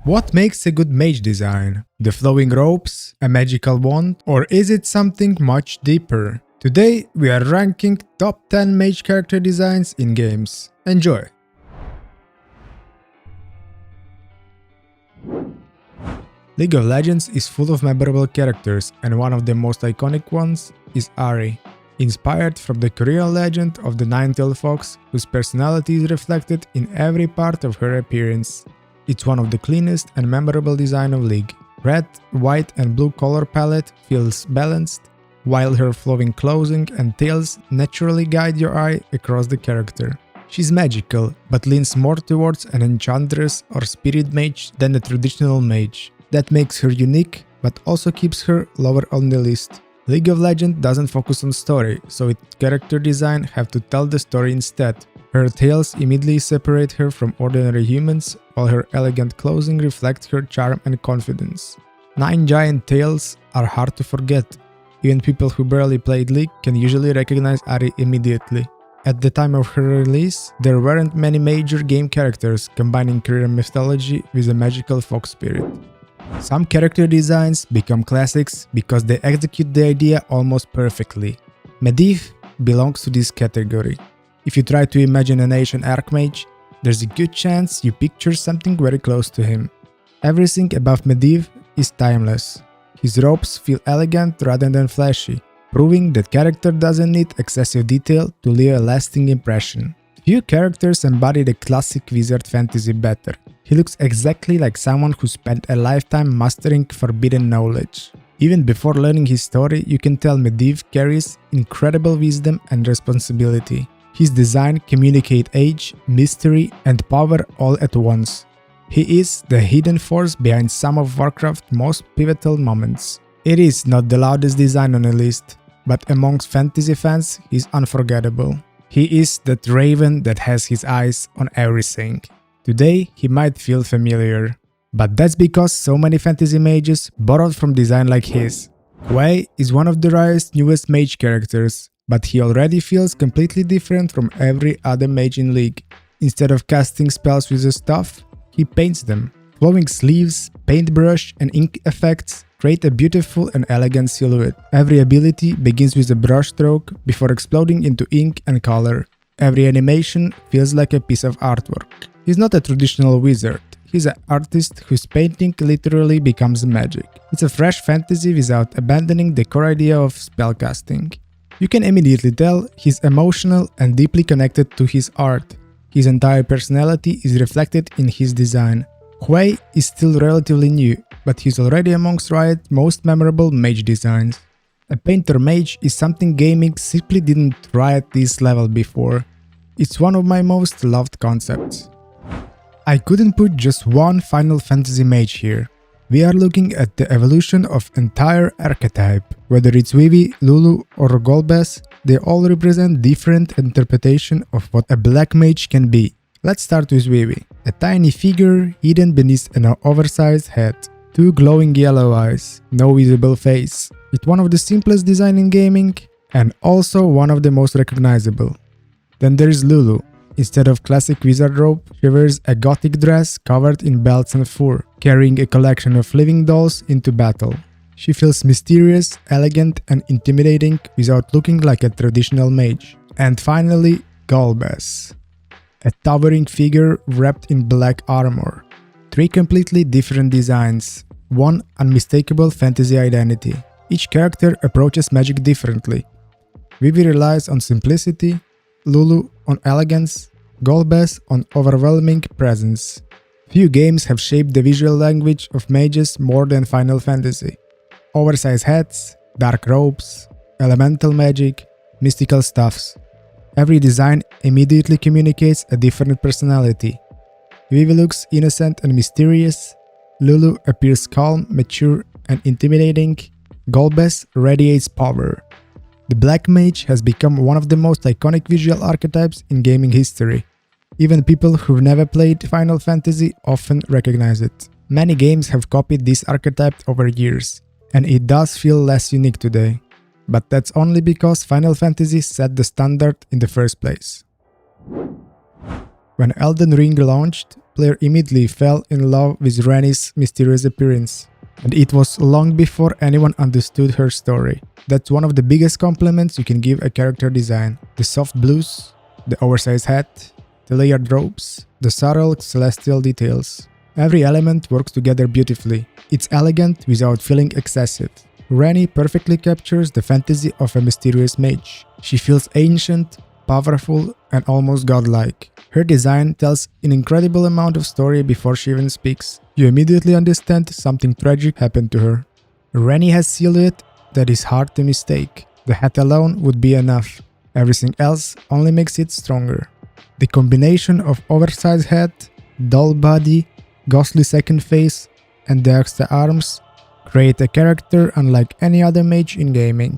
What makes a good mage design? The flowing robes? A magical wand? Or is it something much deeper? Today we are ranking top 10 mage character designs in games. Enjoy! League of Legends is full of memorable characters, and one of the most iconic ones is Ahri. Inspired from the Korean legend of the nine-tailed fox, whose personality is reflected in every part of her appearance. It's one of the cleanest and memorable design of League. Red, white and blue color palette feels balanced, while her flowing clothing and tails naturally guide your eye across the character. She's magical, but leans more towards an enchantress or spirit mage than a traditional mage. That makes her unique, but also keeps her lower on the list. League of Legends doesn't focus on story, so its character design have to tell the story instead. Her tails immediately separate her from ordinary humans, while her elegant clothing reflects her charm and confidence. 9 giant tails are hard to forget. Even people who barely played League can usually recognize Ahri immediately. At the time of her release, there weren't many major game characters combining Korean mythology with a magical fox spirit. Some character designs become classics because they execute the idea almost perfectly. Medivh belongs to this category. If you try to imagine an Asian archmage, there's a good chance you picture something very close to him. Everything about Medivh is timeless. His robes feel elegant rather than flashy, proving that character doesn't need excessive detail to leave a lasting impression. Few characters embody the classic wizard fantasy better. He looks exactly like someone who spent a lifetime mastering forbidden knowledge. Even before learning his story, you can tell Medivh carries incredible wisdom and responsibility. His design communicates age, mystery, and power all at once. He is the hidden force behind some of Warcraft's most pivotal moments. It is not the loudest design on the list, but amongst fantasy fans, he's unforgettable. He is that raven that has his eyes on everything. Today, he might feel familiar, but that's because so many fantasy mages borrowed from design like his. Hwei is one of the Ryze's newest mage characters, but he already feels completely different from every other mage in League. Instead of casting spells with a staff, he paints them. Flowing sleeves, paintbrush and ink effects create a beautiful and elegant silhouette. Every ability begins with a brushstroke before exploding into ink and color. Every animation feels like a piece of artwork. He's not a traditional wizard, he's an artist whose painting literally becomes magic. It's a fresh fantasy without abandoning the core idea of spellcasting. You can immediately tell he's emotional and deeply connected to his art. His entire personality is reflected in his design. Hwei is still relatively new, but he's already amongst Riot's most memorable mage designs. A painter mage is something gaming simply didn't try at this level before. It's one of my most loved concepts. I couldn't put just one Final Fantasy mage here. We are looking at the evolution of entire archetype. Whether it's Vivi, Lulu or Golbez, they all represent different interpretation of what a black mage can be. Let's start with Vivi. A tiny figure hidden beneath an oversized head. 2 glowing yellow eyes, no visible face. It's one of the simplest design in gaming and also one of the most recognizable. Then there is Lulu. Instead of classic wizard robe, she wears a gothic dress covered in belts and fur, carrying a collection of living dolls into battle. She feels mysterious, elegant and intimidating without looking like a traditional mage. And finally, Golbez. A towering figure wrapped in black armor. 3 completely different designs, one unmistakable fantasy identity. Each character approaches magic differently. Vivi relies on simplicity, Lulu on elegance, Golbez on overwhelming presence. Few games have shaped the visual language of mages more than Final Fantasy. Oversized hats, dark robes, elemental magic, mystical stuffs. Every design immediately communicates a different personality. Vivi looks innocent and mysterious, Lulu appears calm, mature and intimidating, Golbez radiates power. The Black Mage has become one of the most iconic visual archetypes in gaming history. Even people who've never played Final Fantasy often recognize it. Many games have copied this archetype over years, and it does feel less unique today. But that's only because Final Fantasy set the standard in the first place. When Elden Ring launched, player immediately fell in love with Ranni's mysterious appearance. And it was long before anyone understood her story. That's one of the biggest compliments you can give a character design. The soft blues, the oversized hat, the layered robes, the subtle celestial details. Every element works together beautifully. It's elegant without feeling excessive. Ranni perfectly captures the fantasy of a mysterious mage. She feels ancient, powerful, and almost godlike. Her design tells an incredible amount of story before she even speaks. You immediately understand something tragic happened to her. Ranni has silhouette that is hard to mistake. The hat alone would be enough. Everything else only makes it stronger. The combination of oversized head, dull body, ghostly second face, and the extra arms create a character unlike any other mage in gaming.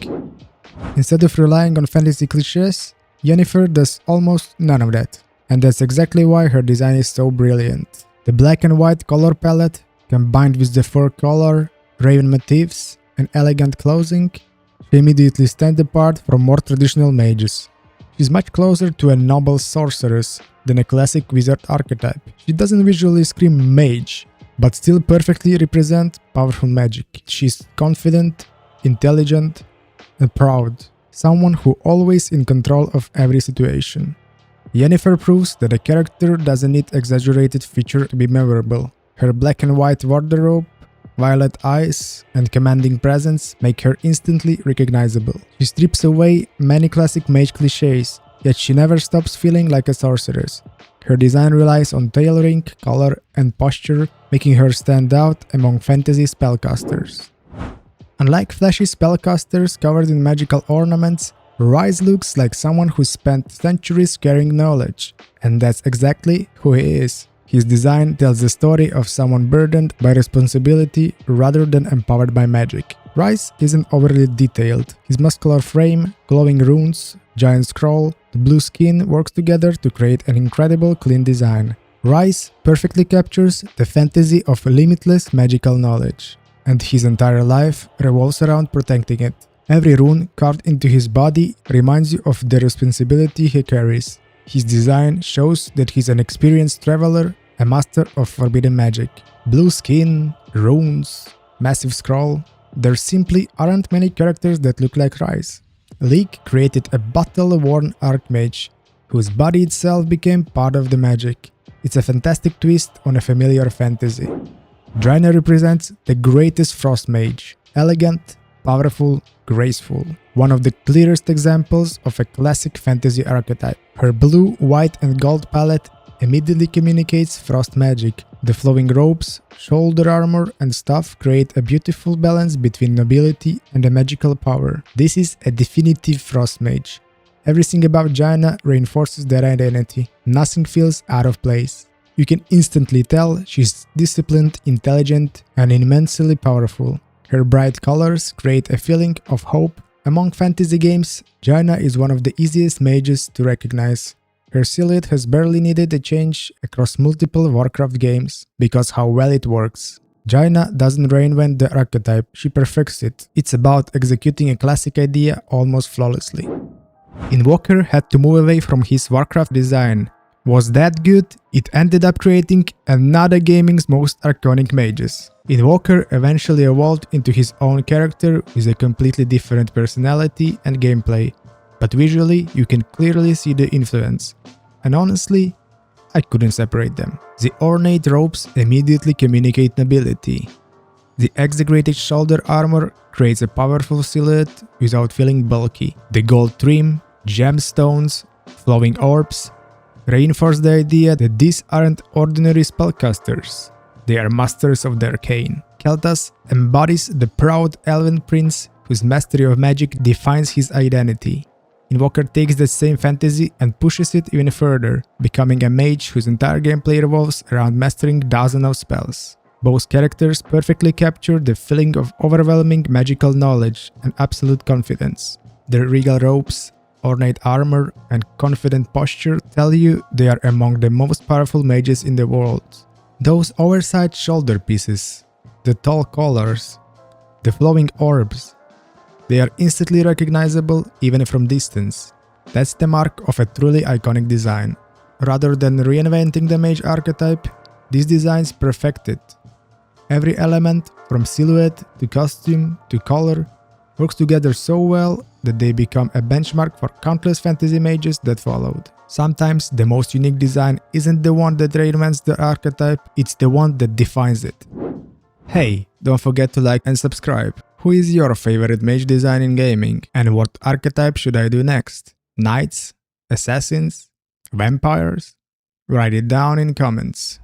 Instead of relying on fantasy cliches, Yennefer does almost none of that. And that's exactly why her design is so brilliant. The black and white color palette, combined with the fur color, raven motifs, and elegant clothing, she immediately stands apart from more traditional mages. She's much closer to a noble sorceress than a classic wizard archetype. She doesn't visually scream mage, but still perfectly represents powerful magic. She's confident, intelligent, and proud. Someone who always in control of every situation. Yennefer proves that a character doesn't need exaggerated feature to be memorable. Her black and white wardrobe, violet eyes, and commanding presence make her instantly recognizable. She strips away many classic mage cliches, yet she never stops feeling like a sorceress. Her design relies on tailoring, color, and posture, making her stand out among fantasy spellcasters. Unlike flashy spellcasters covered in magical ornaments, Ryze looks like someone who spent centuries carrying knowledge, and that's exactly who he is. His design tells the story of someone burdened by responsibility rather than empowered by magic. Ryze isn't overly detailed. His muscular frame, glowing runes, giant scroll, the blue skin works together to create an incredible clean design. Ryze perfectly captures the fantasy of limitless magical knowledge, and his entire life revolves around protecting it. Every rune carved into his body reminds you of the responsibility he carries. His design shows that he's an experienced traveler, a master of forbidden magic. Blue skin, runes, massive scroll. There simply aren't many characters that look like Ryze. League created a battle-worn archmage, whose body itself became part of the magic. It's a fantastic twist on a familiar fantasy. Jaina represents the greatest frost mage. Elegant, powerful, graceful. One of the clearest examples of a classic fantasy archetype. Her blue, white and gold palette immediately communicates frost magic. The flowing robes, shoulder armor and staff create a beautiful balance between nobility and a magical power. This is a definitive frost mage. Everything about Jaina reinforces their identity. Nothing feels out of place. You can instantly tell she's disciplined, intelligent and immensely powerful. Her bright colors create a feeling of hope. Among fantasy games, Jaina is one of the easiest mages to recognize. Her silhouette has barely needed a change across multiple Warcraft games because how well it works. Jaina doesn't reinvent the archetype, she perfects it. It's about executing a classic idea almost flawlessly. Invoker had to move away from his Warcraft design. Was that good? It ended up creating another gaming's most iconic mages. Invoker eventually evolved into his own character with a completely different personality and gameplay, but visually you can clearly see the influence. And honestly, I couldn't separate them. The ornate robes immediately communicate nobility. The exaggerated shoulder armor creates a powerful silhouette without feeling bulky. The gold trim, gemstones, flowing orbs reinforce the idea that these aren't ordinary spellcasters. They are masters of the arcane. Kael'thas embodies the proud elven prince whose mastery of magic defines his identity. Invoker takes the same fantasy and pushes it even further, becoming a mage whose entire gameplay revolves around mastering dozens of spells. Both characters perfectly capture the feeling of overwhelming magical knowledge and absolute confidence. Their regal robes, ornate armor, and confident posture tell you they are among the most powerful mages in the world. Those oversized shoulder pieces, the tall collars, the flowing orbs, they are instantly recognizable even from distance. That's the mark of a truly iconic design. Rather than reinventing the mage archetype, These designs perfected. Every element, from silhouette to costume to color, works together so well that they become a benchmark for countless fantasy mages that followed. Sometimes the most unique design isn't the one that reinvents the archetype, it's the one that defines it. Hey, don't forget to like and subscribe. Who is your favorite mage design in gaming? And what archetype should I do next? Knights? Assassins? Vampires? Write it down in comments.